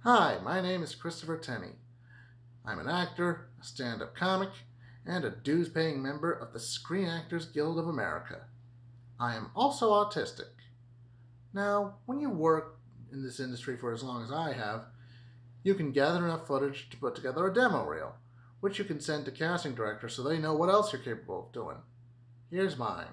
Hi, my name is Christopher Tenney. I'm an actor, a stand-up comic, and a dues-paying member of the Screen Actors Guild of America. I am also autistic. Now, when you work in this industry for as long as I have, you can gather enough footage to put together a demo reel, which you can send to casting directors so they know what else you're capable of doing. Here's mine.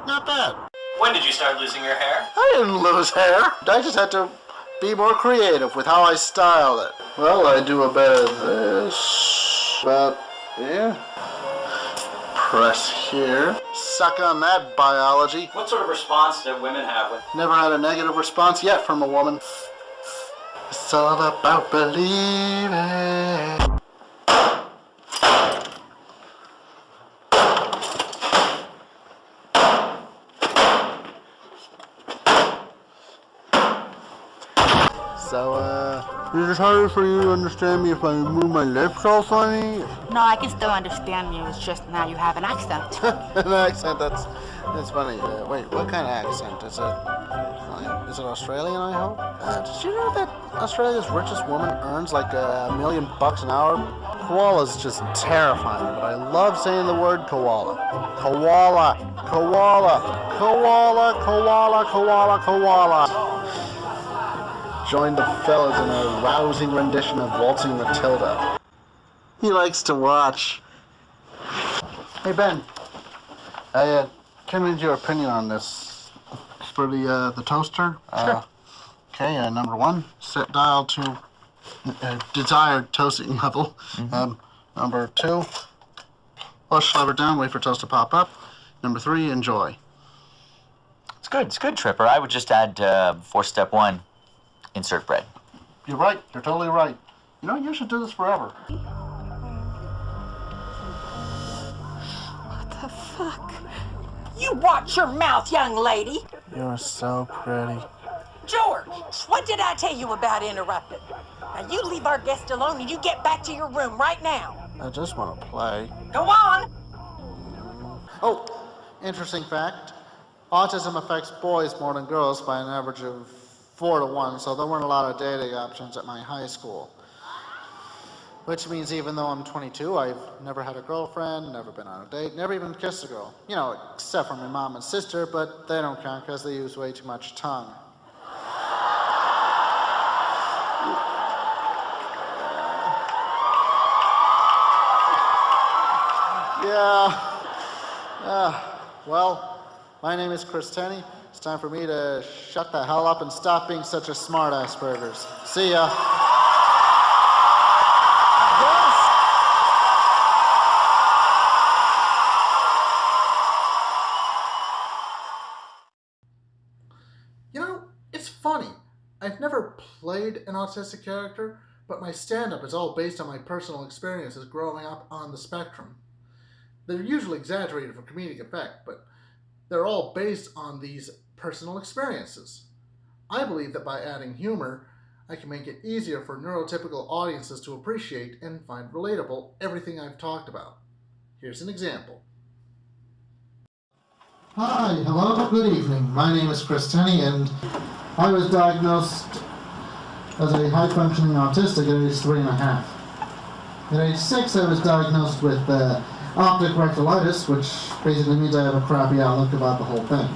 Not bad. When did you start losing your hair? I didn't lose hair. I just had to be more creative with how I styled it. Well, I do a bit of this. About here. Press here. Suck on that, biology. What sort of response do women have when... Never had a negative response yet from a woman. It's all about believing. So, is it harder for you to understand me if I move my lips all funny? No, I can still understand you. It's just now you have an accent. An accent, that's funny. Wait, what kind of accent? Is it Australian, I hope? Did you know that Australia's richest woman earns like $1 million an hour? Koala's just terrifying, but I love saying the word koala. Koala, koala, koala, koala, koala, koala. Join the fellas in a rousing rendition of Waltzing Matilda. He likes to watch. Hey Ben, I can I need your opinion on this for the toaster. Sure. Okay, number one, set dial to desired toasting level. Mm-hmm. Number two, push lever down, wait for toast to pop up. Number three, enjoy. It's good, Tripper. I would just add for step one, insert bread. You're right. You're totally right. You know, you should do this forever. What the fuck? You watch your mouth, young lady. You're so pretty. George, what did I tell you about interrupting? Now you leave our guest alone and you get back to your room right now. I just want to play. Go on. Oh, interesting fact. Autism affects boys more than girls by an average of 4 to 1, so there weren't a lot of dating options at my high school. Which means even though I'm 22, I've never had a girlfriend, never been on a date, never even kissed a girl. You know, except for my mom and sister, but they don't count because they use way too much tongue. Well, my name is Chris Tenney. It's time for me to shut the hell up and stop being such a smart Asperger's. See ya. You know, it's funny. I've never played an autistic character, but my stand-up is all based on my personal experiences growing up on the spectrum. They're usually exaggerated for comedic effect, but they're all based on these personal experiences. I believe that by adding humor, I can make it easier for neurotypical audiences to appreciate and find relatable everything I've talked about. Here's an example. Hi, hello, good evening. My name is Chris Tenney, and I was diagnosed as a high-functioning autistic at age 3.5. At age 6, I was diagnosed with optic rectilitis, which basically means I have a crappy outlook about the whole thing.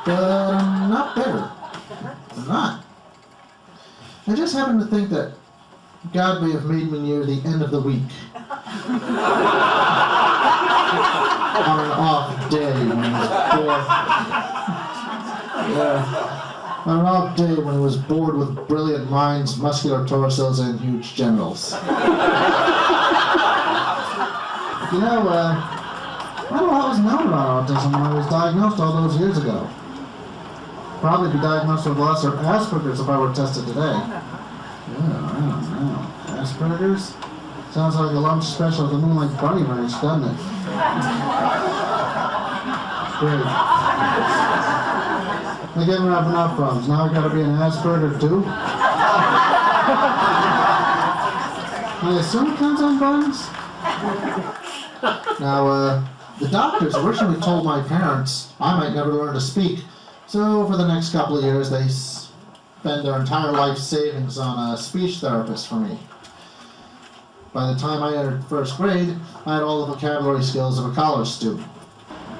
But I'm not bitter. I'm not. I just happen to think that God may have made me near the end of the week. On an off day when he was bored. On an off day when he was bored with brilliant minds, muscular torsos, and huge genitals. You know, not a lot was known about autism when I was diagnosed all those years ago. Probably be diagnosed with lots of Asperger's if I were tested today. Yeah, I don't know. Asperger's? Sounds like a lunch special at the Moonlight Bunny Ranch, doesn't it? Great. I didn't have enough problems. Now I gotta be an Asperger too? I assume it comes on buns? Now, the doctors originally told my parents I might never learn to speak, so for the next couple of years they spend their entire life savings on a speech therapist for me. By the time I entered first grade, I had all the vocabulary skills of a college student,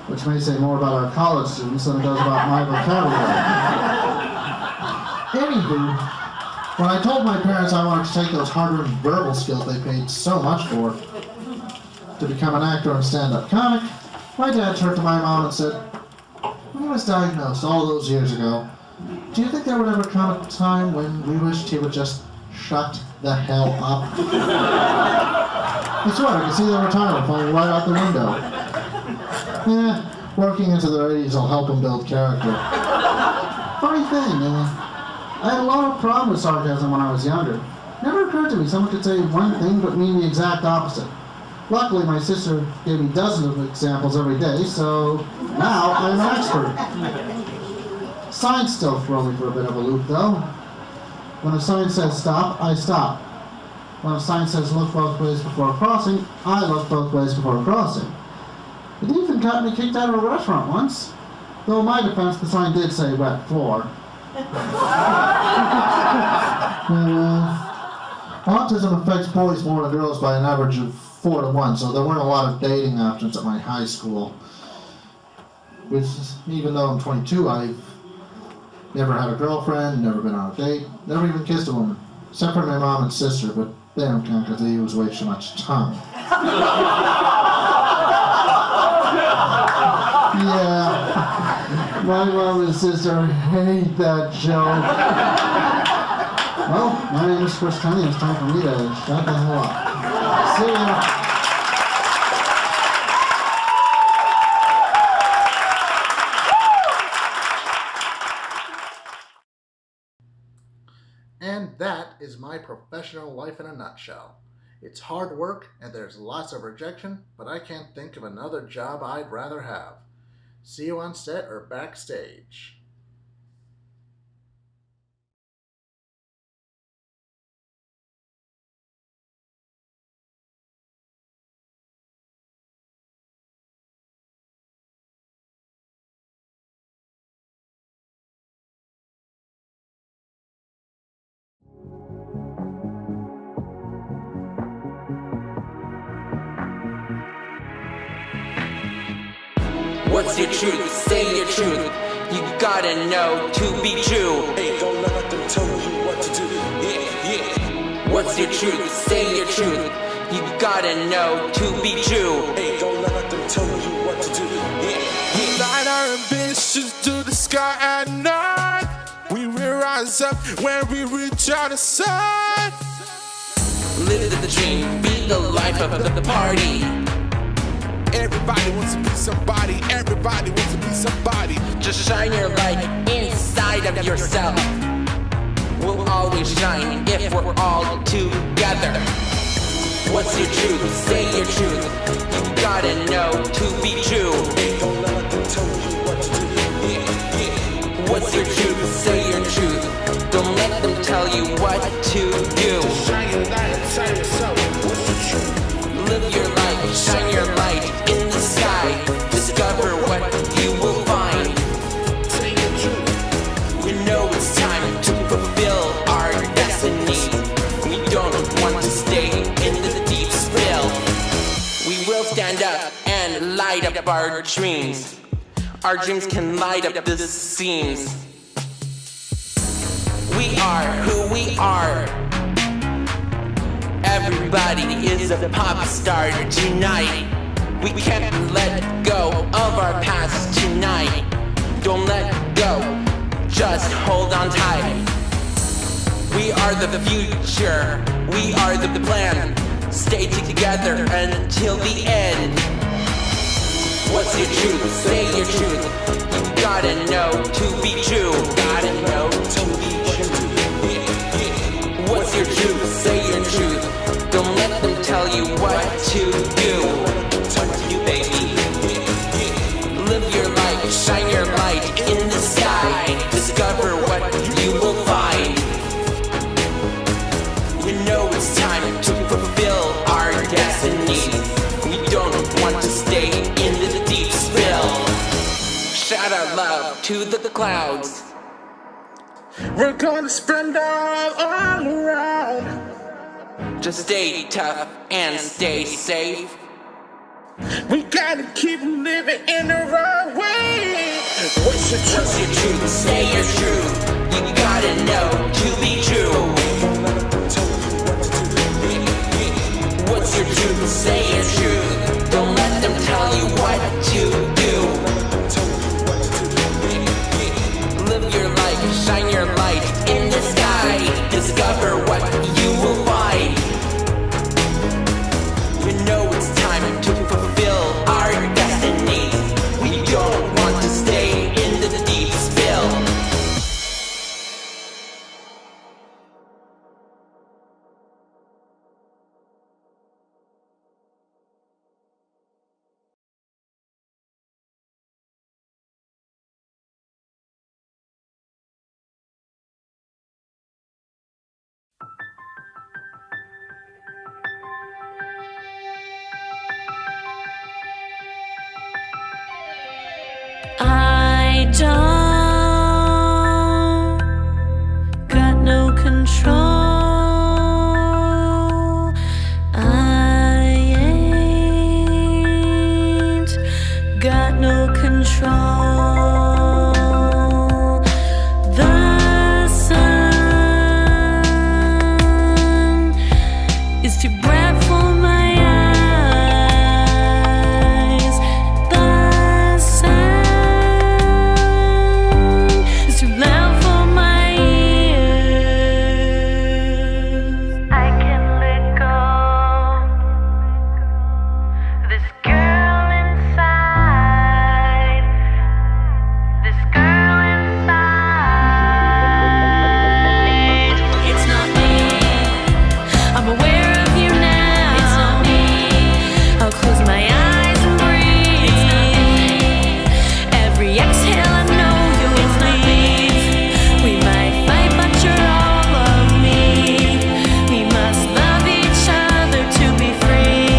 which may say more about our college students than it does about my vocabulary. Anywho, when I told my parents I wanted to take those hard-earned verbal skills they paid so much for to become an actor and stand-up comic, my dad turned to my mom and said, when he was diagnosed all those years ago, do you think there would ever come a time when we wished he would just shut the hell up? That's right, I can see the retirement falling right out the window. Working into the 80s will help him build character. Funny thing, I had a lot of problem with sarcasm when I was younger. Never occurred to me someone could say one thing but mean the exact opposite. Luckily, my sister gave me dozens of examples every day, so now I'm an expert. Signs still throw me for a bit of a loop, though. When a sign says stop, I stop. When a sign says look both ways before crossing, I look both ways before crossing. It even got me kicked out of a restaurant once. Though in my defense, the sign did say wet floor. Autism affects boys more than girls by an average of 4 to 1, so there weren't a lot of dating options at my high school. Which, even though I'm 22, I've never had a girlfriend, never been on a date, never even kissed a woman. Except for my mom and sister, but they don't count because they use way too much tongue. Yeah, my mom and sister hate that joke. Well, my name is Chris Tenney. It's time for me to shut the hell up. See ya. And that is my professional life in a nutshell. It's hard work and there's lots of rejection, but I can't think of another job I'd rather have. See you on set or backstage. What's your truth? Say your truth. You gotta know to be true. Hey, don't let them tell you what to do. Yeah, yeah. What's your truth? Say your truth. You gotta know to be true. Hey, don't let them tell you what to do. Yeah, yeah. Light our ambitions to the sky at night. We will rise up when we reach out the sun. Live the dream, be the life of the party. Everybody wants to be somebody. Everybody wants to be somebody. Just shine your light inside of yourself. We'll always shine if we're all together. What's your truth? Say your truth. You gotta know to be true. Don't let them tell you what to do. Yeah, yeah. What's your truth? Say your truth. Don't let them tell you what to do. Shine your light inside yourself. What's the truth? Live your life, shine your light in the sky. Discover what you will find. Say your truth. We know it's time to fulfill our destiny. We don't want to stay in the deep spill. We will stand up and light up our dreams. Our dreams can light up the seams. We are who we are. Everybody is a pop star tonight. We can't let go of our past tonight. Don't let go, just hold on tight. We are the future, we are the plan. Stay together until the end. What's your truth? Say your truth. You gotta know to be true. Gotta know to be true. Yeah, yeah. What's your truth? Say your truth. Don't let them tell you what to do. What to do, baby. Yeah, yeah. Live your life. to the clouds. We're gonna spend all around. Just stay tough and stay safe. We gotta keep living in the right way. What's your truth? Say your truth. You gotta know to be true. What's your truth? Say your truth. Don't let them tell you what to do. Live your life, shine your light in the sky. Discover what you will find. You know it's time to fulfill our destiny. We don't want to stay in the deep spill. I don't got no control. I ain't got no control. The sun is too bright for my eyes. The sound is too loud for my ears. I can let go. This girl inside. This girl inside. It's not me. I'm aware of you now. It's not me. I'll close my eyes and breathe. It's not me. Every exhale I know you'll leave. We might fight, but you're all of me. We must love each other to be free.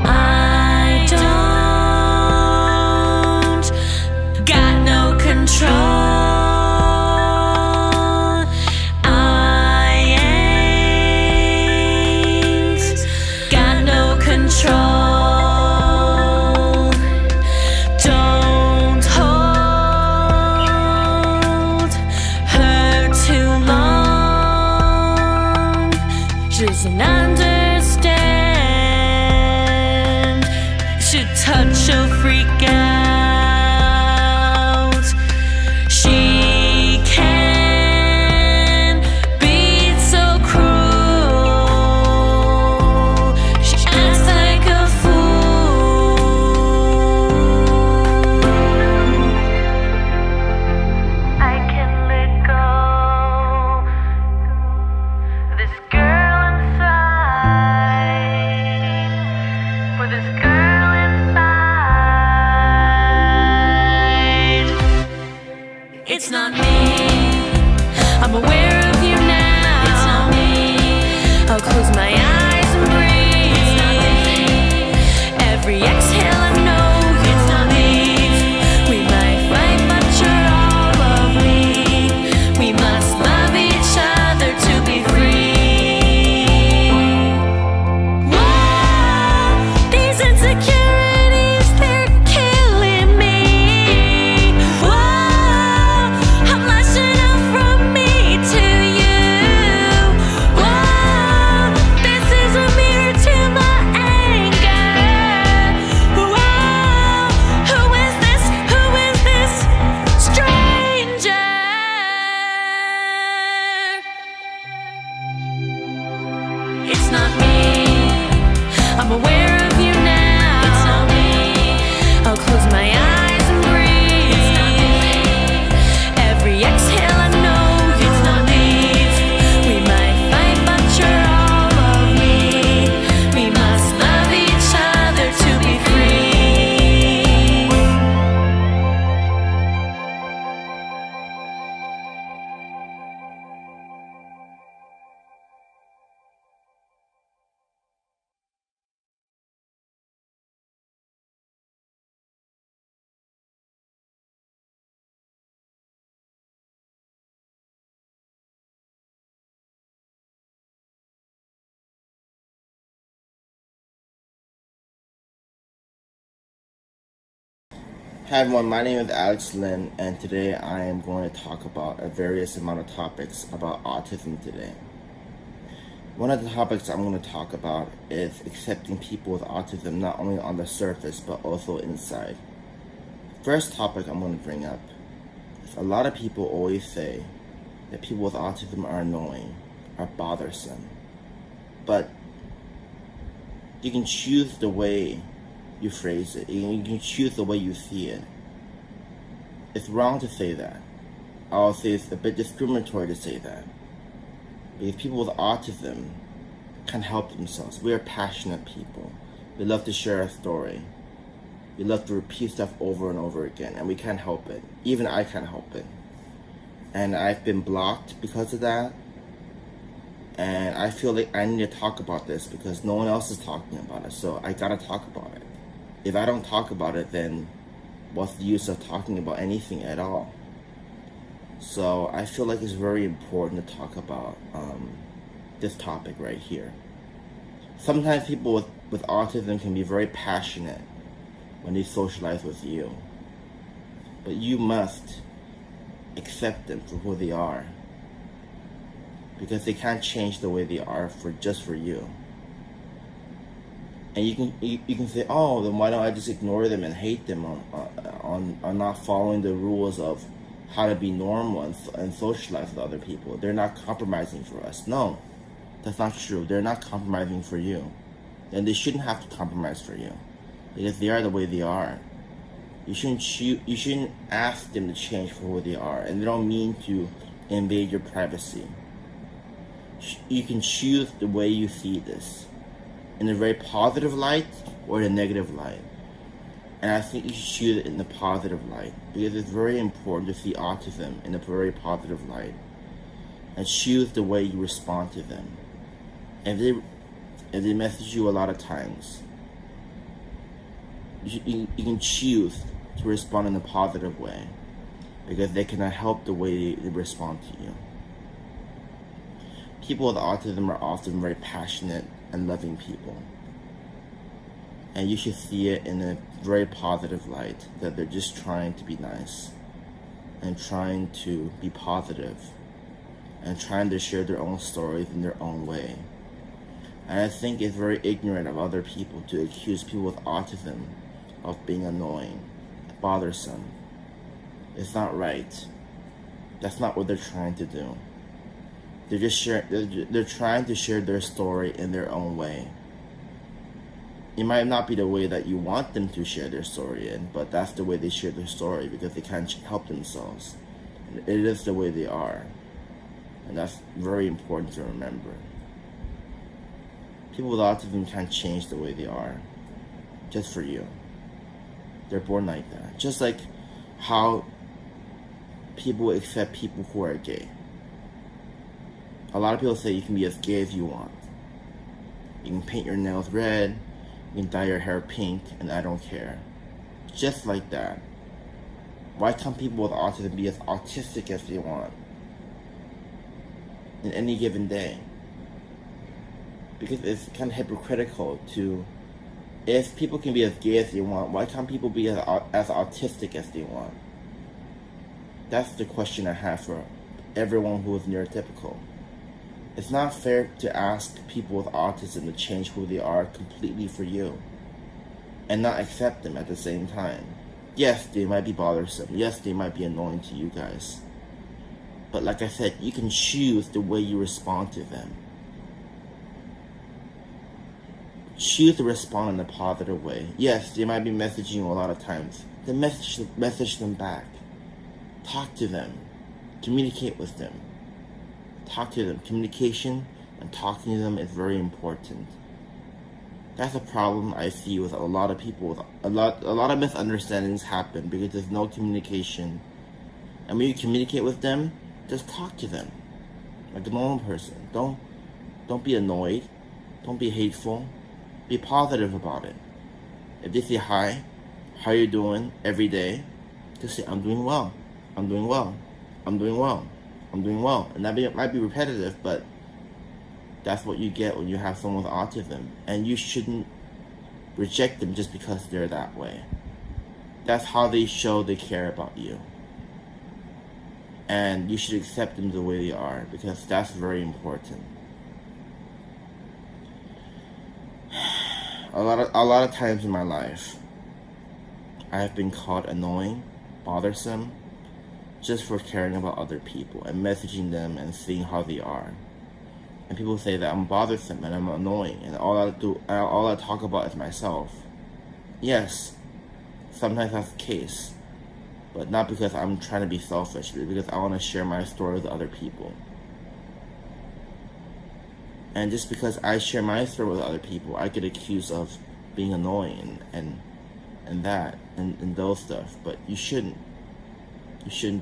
I don't got no control. I ain't got no control. Don't hold her too long. She doesn't understand. Should touch, she'll freak out. She can be so cruel. She acts like a fool. I can let go. This girl inside. For this girl inside. It's not me. I'm aware of you now. It's not me. I'll close my eyes and breathe. It's not me. Every exhale I know you'll leave. We might fight, but you're all of me. We must love each other to be free. Whoa, these insecurities, they're killing me. Whoa, I'm lashing out from me to you. Whoa, this is a mirror to my anger. Hi everyone, my name is Alex Lin, and today I am going to talk about a various amount of topics about autism today. One of the topics I'm going to talk about is accepting people with autism not only on the surface but also inside. First topic I'm going to bring up is a lot of people always say that people with autism are annoying, are bothersome, but you can choose the way you phrase it. You can choose the way you see it. It's wrong to say that. I'll say it's a bit discriminatory to say that. Because people with autism can't help themselves. We are passionate people. We love to share a story. We love to repeat stuff over and over again, and we can't help it. Even I can't help it. And I've been blocked because of that. And I feel like I need to talk about this because no one else is talking about it. So I gotta talk about it. If I don't talk about it, then what's the use of talking about anything at all? So I feel like it's very important to talk about this topic right here. Sometimes people with autism can be very passionate when they socialize with you. But you must accept them for who they are. Because they can't change the way they are just for you. And you can say, oh, then why don't I just ignore them and hate them on not following the rules of how to be normal and socialize with other people. They're not compromising for us. No, that's not true. They're not compromising for you. And they shouldn't have to compromise for you. Because they are the way they are. You shouldn't ask them to change for who they are. And they don't mean to invade your privacy. You can choose the way you see this. In a very positive light or in a negative light. And I think you should choose it in the positive light because it's very important to see autism in a very positive light and choose the way you respond to them. If they message you a lot of times, you can choose to respond in a positive way because they cannot help the way they respond to you. People with autism are often very passionate and loving people. And you should see it in a very positive light, that they're just trying to be nice and trying to be positive and trying to share their own stories in their own way. And I think it's very ignorant of other people to accuse people with autism of being annoying, bothersome. It's not right. That's not what they're trying to do. They're trying to share their story in their own way. It might not be the way that you want them to share their story in, but that's the way they share their story because they can't help themselves. It is the way they are. And that's very important to remember. People with autism can't change the way they are just for you. They're born like that. Just like how people accept people who are gay. A lot of people say you can be as gay as you want. You can paint your nails red, you can dye your hair pink, and I don't care. Just like that. Why can't people with autism be as autistic as they want in any given day? Because it's kind of hypocritical to, if people can be as gay as they want, why can't people be as autistic as they want? That's the question I have for everyone who is neurotypical. It's not fair to ask people with autism to change who they are completely for you and not accept them at the same time. Yes, they might be bothersome. Yes, they might be annoying to you guys. But like I said, you can choose the way you respond to them. Choose to respond in a positive way. Yes, they might be messaging you a lot of times. Then message them back. Talk to them. Communicate with them. Talk to them. Communication and talking to them is very important. That's a problem I see with a lot of people. A lot of misunderstandings happen because there's no communication. And when you communicate with them, just talk to them like a normal person. Don't be annoyed. Don't be hateful. Be positive about it. If they say hi, how you doing every day, just say I'm doing well. I'm doing well. I'm doing well. I'm doing well. And that might be repetitive, but that's what you get when you have someone with autism. And you shouldn't reject them just because they're that way. That's how they show they care about you. And you should accept them the way they are, because that's very important. A lot of times in my life, I have been called annoying, bothersome, just for caring about other people and messaging them and seeing how they are. And people say that I'm bothersome and I'm annoying, and all I talk about is myself. Yes, sometimes that's the case, but not because I'm trying to be selfish, but because I want to share my story with other people. And just because I share my story with other people, I get accused of being annoying and those stuff. But you shouldn't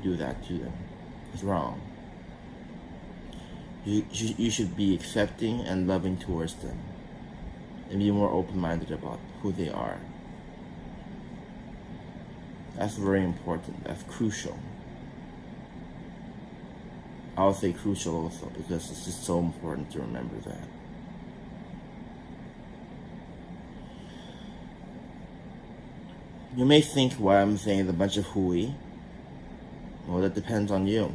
do that to them. It's wrong. You should be accepting and loving towards them, and be more open-minded about who they are. That's very important. That's crucial. I'll say crucial also, because it's just so important to remember that. You may think what I'm saying is a bunch of hooey. Well, that depends on you.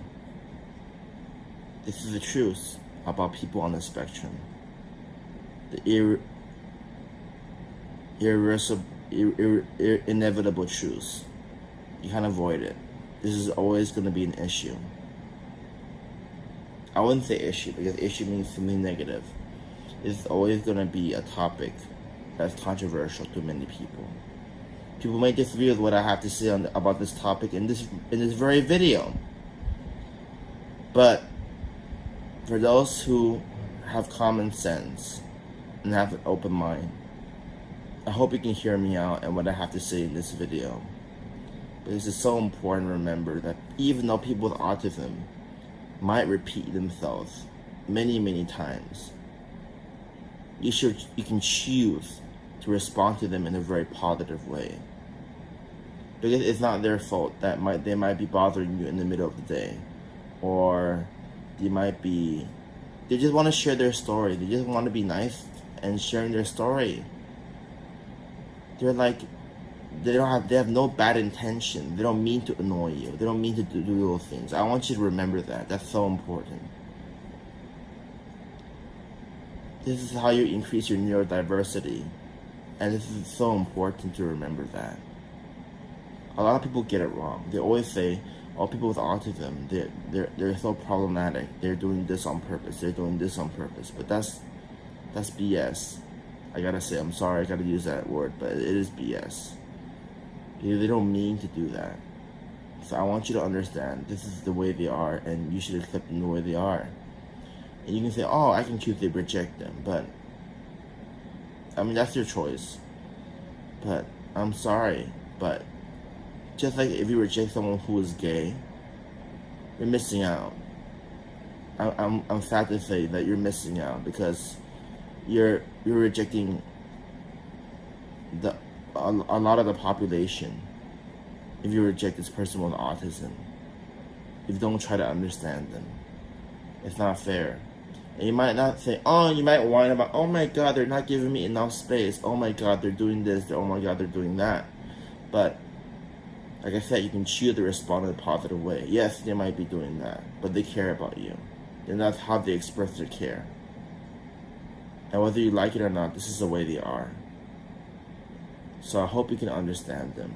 This is the truth about people on the spectrum. The inevitable truth. You can't avoid it. This is always going to be an issue. I wouldn't say issue, because issue means something negative. It's always going to be a topic that's controversial to many people. People may disagree with what I have to say about this topic in this very video. But for those who have common sense and have an open mind, I hope you can hear me out and what I have to say in this video. Because it's so important to remember that even though people with autism might repeat themselves many times, you can choose to respond to them in a very positive way. Because it's not their fault that they might be bothering you in the middle of the day, or they just want to share their story. They just want to be nice and sharing their story. They have no bad intention. They don't mean to annoy you. They don't mean to do those things. I want you to remember that. That's so important. This is how you increase your neurodiversity. And this is so important to remember that. A lot of people get it wrong. They always say, oh, people with autism, they're so problematic. They're doing this on purpose. They're doing this on purpose. But that's BS. I gotta say, I'm sorry, I gotta use that word, but it is BS. They don't mean to do that. So I want you to understand, this is the way they are, and you should accept them the way they are. And you can say, oh, I can choose to reject them, but I mean, that's your choice. But I'm sorry, but just like if you reject someone who is gay, you're missing out. I'm sad to say that you're missing out, because you're rejecting a lot of the population if you reject this person with autism. If you don't try to understand them, it's not fair. And you might not say, oh, you might whine about, oh my God, they're not giving me enough space. Oh my God, they're doing this. Oh my God, they're doing that. But like I said, you can choose to respond in a positive way. Yes, they might be doing that, but they care about you. And that's how they express their care. And whether you like it or not, this is the way they are. So I hope you can understand them.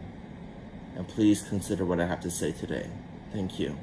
And please consider what I have to say today. Thank you.